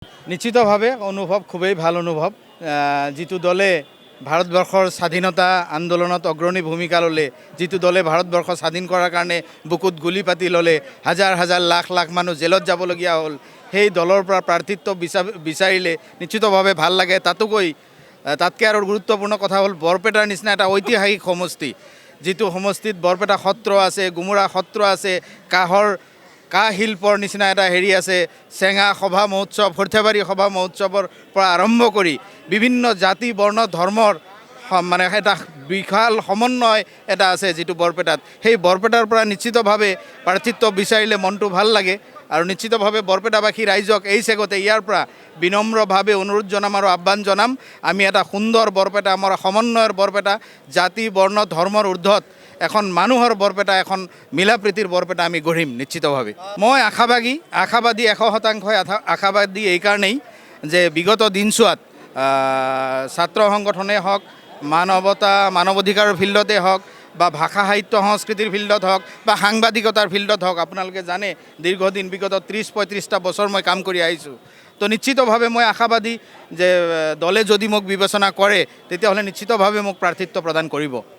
নিশ্চিতভাৱে অনুভৱ খুবেই ভাল অনুভৱ। যিটো দলে ভাৰতবৰ্ষৰ স্বাধীনতা আন্দোলনত অগ্ৰণী ভূমিকা ল'লে, যিটো দলে ভাৰতবৰ্ষ স্বাধীন কৰাৰ কাৰণে বুকুত গুলি পাতি ল'লে, হাজাৰ হাজাৰ লাখ লাখ মানুহ জেলত যাবলগীয়া হ'ল, সেই দলৰ পৰা প্ৰাৰ্থিত্ব বিচাৰিলে নিশ্চিতভাৱে ভাল লাগে। তাতকৈ আৰু গুৰুত্বপূৰ্ণ কথা হ'ল বৰপেটাৰ নিচিনা এটা ঐতিহাসিক সমষ্টি, যিটো সমষ্টিত বৰপেটা সত্ৰ আছে, গুমৰা সত্ৰ আছে, কাঁহ শিল্পৰ নিচিনা এটা হেৰি আছে, চেঙা সভা মহোৎসৱ, সৰ্থেবাৰী সভা মহোৎসৱৰ পৰা আৰম্ভ কৰি বিভিন্ন জাতি বৰ্ণ ধৰ্মৰ মানে এটা বিশাল সমন্বয় এটা আছে যিটো বৰপেটাত। সেই বৰপেটাৰ পৰা নিশ্চিতভাৱে প্ৰাৰ্থিত্ব বিচাৰিলে মনটো ভাল লাগে আৰু নিশ্চিতভাৱে বৰপেটাবাসী ৰাইজক এই চেগতে ইয়াৰ পৰা বিনম্ৰভাৱে অনুৰোধ জনাম আৰু আহ্বান জনাম, আমি এটা সুন্দৰ বৰপেটা, আমাৰ সমন্বয়ৰ বৰপেটা, জাতি বৰ্ণ ধৰ্মৰ ঊৰ্ধত এখন মানুহৰ বৰপেটা, এখন মিলাপ্ৰীতিৰ বৰপেটা আমি গঢ়িম নিশ্চিতভাৱে। মই আশাবাদী 100% আশাবাদী এইকাৰণেই যে বিগত দিনছোৱাত ছাত্ৰ সংগঠনেই হওক, মানৱ অধিকাৰৰ ফিল্ডতে হওক বা ভাষা সাহিত্য সংস্কৃতিৰ ফিল্ডত হওক বা সাংবাদিকতাৰ ফিল্ডত হওক, আপোনালোকে জানে দীৰ্ঘদিন বিগত 30-35টা বছৰ মই কাম কৰি আহিছোঁ। তো নিশ্চিতভাৱে মই আশাবাদী যে দলে যদি মোক বিবেচনা কৰে তেতিয়াহ'লে নিশ্চিতভাৱে মোক প্ৰাৰ্থিত্ব প্ৰদান কৰিব।